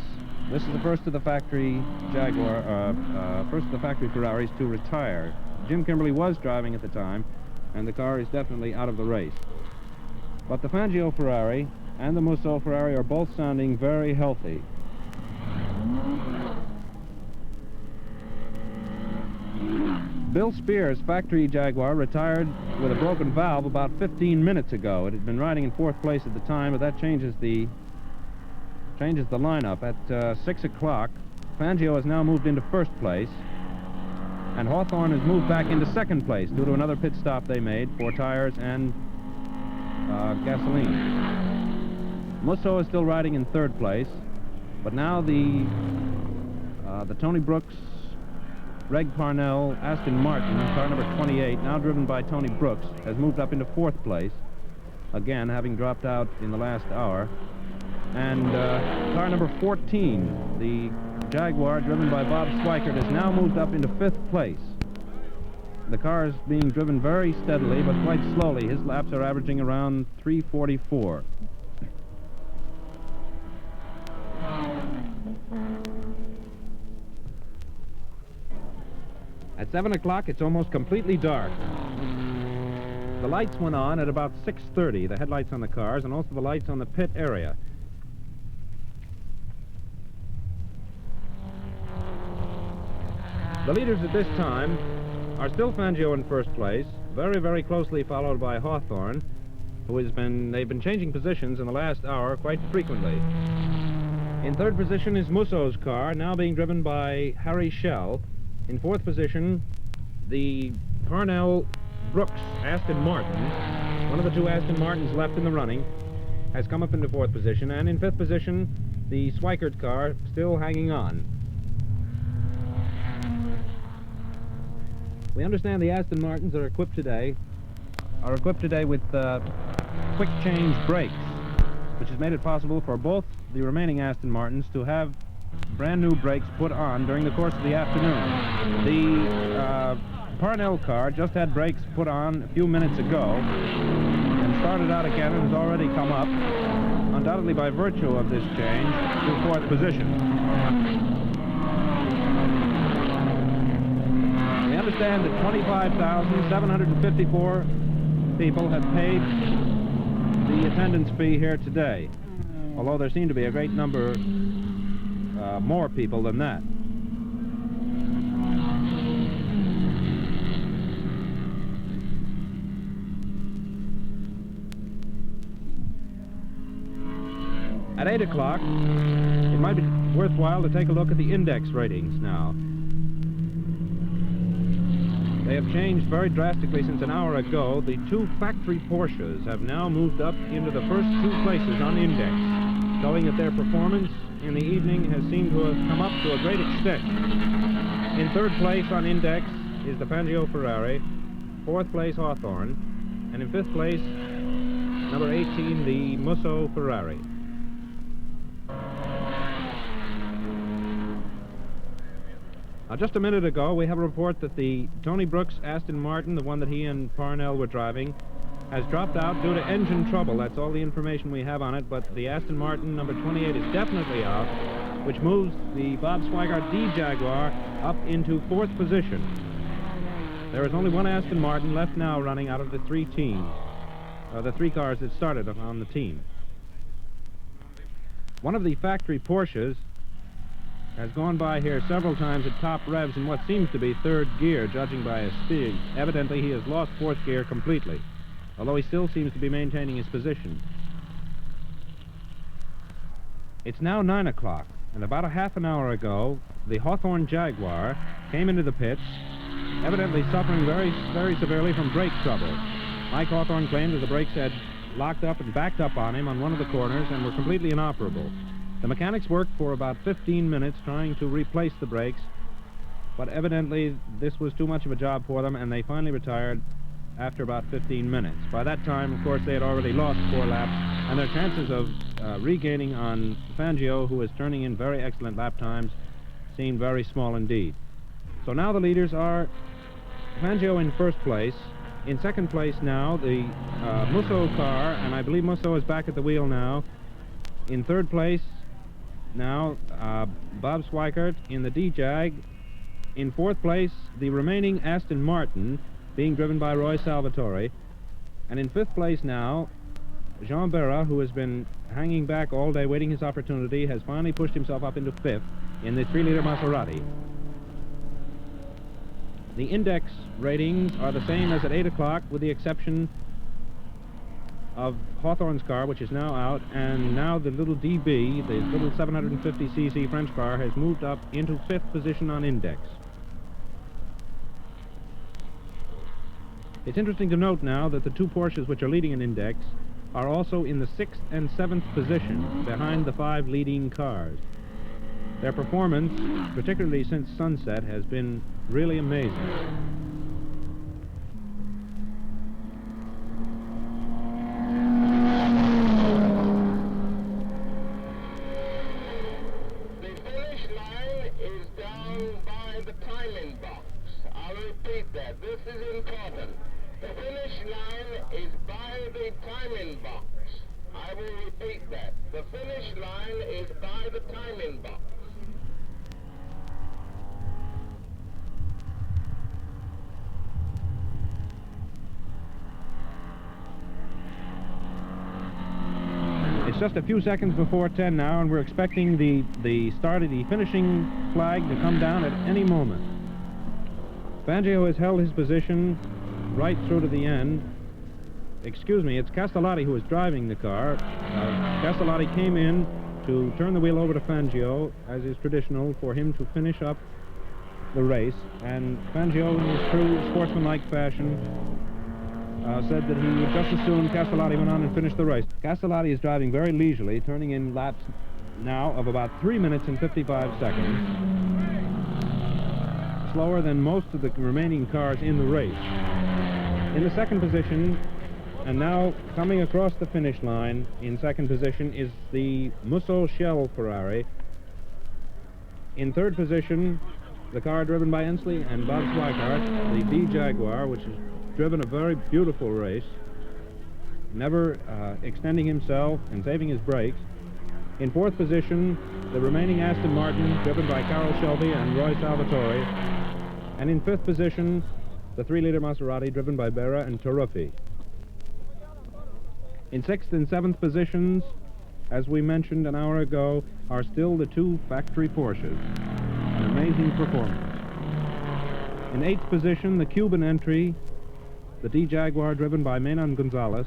This is the first of the factory first of the factory Ferraris to retire. Jim Kimberly was driving at the time, and the car is definitely out of the race. But the Fangio Ferrari and the Musso Ferrari are both sounding very healthy. Bill Spear's factory Jaguar retired with a broken valve about 15 minutes ago. It had been riding in fourth place at the time, but that changes the lineup. At 6 o'clock, Fangio has now moved into first place, and Hawthorne has moved back into second place due to another pit stop they made for tires and gasoline. Musso is still riding in third place, but now the Tony Brooks, Reg Parnell, Aston Martin, car number 28, now driven by Tony Brooks, has moved up into fourth place, again having dropped out in the last hour. And car number 14, the Jaguar, driven by Bob Schweikert, has now moved up into fifth place. The car is being driven very steadily, but quite slowly. His laps are averaging around 3:44. At 7 o'clock, it's almost completely dark. The lights went on at about 6:30, the headlights on the cars, and also the lights on the pit area. The leaders at this time are still Fangio in first place, very, very closely followed by Hawthorne, they've been changing positions in the last hour quite frequently. In third position is Musso's car, now being driven by Harry Schell. In fourth position, the Parnell Brooks Aston Martin, one of the two Aston Martins left in the running, has come up into fourth position, and in fifth position, the Schweikert car still hanging on. We understand the Aston Martins are equipped today with quick change brakes, which has made it possible for both the remaining Aston Martins to have brand new brakes put on during the course of the afternoon. The Parnell car just had brakes put on a few minutes ago and started out again and has already come up, undoubtedly by virtue of this change, to fourth position. We understand that 25,754 people have paid the attendance fee here today, although there seem to be a great number more people than that. At 8 o'clock, it might be worthwhile to take a look at the index ratings now. They have changed very drastically since an hour ago. The two factory Porsches have now moved up into the first two places on index, showing that their performance in the evening has seemed to have come up to a great extent. In third place on index is the Fangio Ferrari, fourth place Hawthorne, and in fifth place, number 18, the Musso Ferrari. Now, just a minute ago, we have a report that the Tony Brooks Aston Martin, the one that he and Parnell were driving, has dropped out due to engine trouble. That's all the information we have on it, but the Aston Martin number 28 is definitely out, which moves the Bob Swigart D Jaguar up into fourth position. There is only one Aston Martin left now running out of the three teams, the three cars that started on the team. One of the factory Porsches has gone by here several times at top revs in what seems to be third gear, judging by his speed. Evidently, he has lost fourth gear completely, although he still seems to be maintaining his position. It's now 9 o'clock, and about a half an hour ago, the Hawthorne Jaguar came into the pits, evidently suffering very, very severely from brake trouble. Mike Hawthorne claimed that the brakes had locked up and backed up on him on one of the corners and were completely inoperable. The mechanics worked for about 15 minutes trying to replace the brakes, but evidently this was too much of a job for them, and they finally retired after about 15 minutes. By that time, of course, they had already lost 4 laps, and their chances of regaining on Fangio, who is turning in very excellent lap times, seemed very small indeed. So now the leaders are Fangio in first place. In second place now, the Musso car, and I believe Musso is back at the wheel now. In third place now, Bob Swigart in the D-Jag. In fourth place, the remaining Aston Martin, being driven by Roy Salvatore. And in fifth place now, Jean Berra, who has been hanging back all day waiting his opportunity, has finally pushed himself up into fifth in the 3-liter Maserati. The index ratings are the same as at 8 o'clock, with the exception of Hawthorne's car, which is now out, and now the little DB, the little 750cc French car, has moved up into fifth position on index. It's interesting to note now that the two Porsches which are leading in index are also in the 6th and 7th position behind the 5 leading cars. Their performance, particularly since sunset, has been really amazing. This is important. The finish line is by the timing box. I will repeat that. The finish line is by the timing box. It's just a few seconds before 10 now, and we're expecting the start of the finishing flag to come down at any moment. Fangio has held his position right through to the end. Excuse me, it's Castellotti who is driving the car. Castellotti came in to turn the wheel over to Fangio, as is traditional, for him to finish up the race. And Fangio, in his true sportsmanlike fashion, said that he would just as soon Castellotti went on and finished the race. Castellotti is driving very leisurely, turning in laps now of about 3 minutes and 55 seconds. Slower than most of the remaining cars in the race. In the second position, and now coming across the finish line in second position, is the Musso Shell Ferrari, In third position, the car driven by Ensley and Bob Swikart, the D Jaguar, which has driven a very beautiful race, never extending himself and saving his brakes. In fourth position, the remaining Aston Martin, driven by Carroll Shelby and Roy Salvatore. And in fifth position, the 3-liter Maserati, driven by Berra and Taruffi. In sixth and seventh positions, as we mentioned an hour ago, are still the two factory Porsches. An amazing performance. In eighth position, the Cuban entry, the D Jaguar, driven by Menon Gonzalez.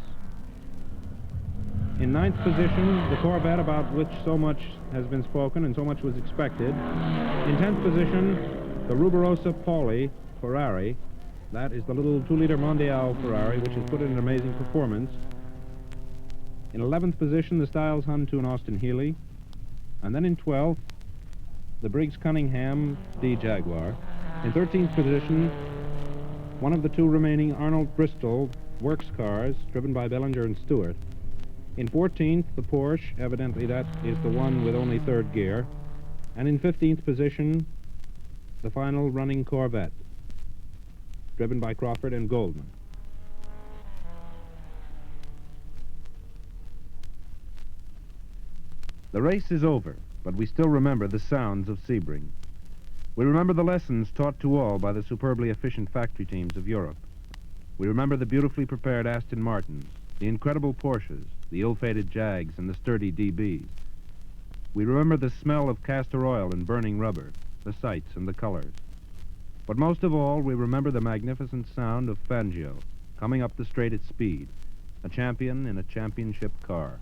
In ninth position, the Corvette, about which so much has been spoken and so much was expected. In 10th position, the Rubirosa Pauli Ferrari. That is the little 2-liter Mondial Ferrari, which has put in an amazing performance. In 11th position, the Styles Huntoon Austin Healey. And then in 12th, the Briggs Cunningham D Jaguar. In 13th position, one of the two remaining Arnold Bristol works cars, driven by Bellinger and Stewart. In 14th, the Porsche, evidently that is the one with only third gear. And in 15th position, the final running Corvette, driven by Crawford and Goldman. The race is over, but we still remember the sounds of Sebring. We remember the lessons taught to all by the superbly efficient factory teams of Europe. We remember the beautifully prepared Aston Martins, the incredible Porsches, the ill-fated Jags, and the sturdy DBs. We remember the smell of castor oil and burning rubber, the sights and the colors. But most of all, we remember the magnificent sound of Fangio coming up the straight at speed, a champion in a championship car.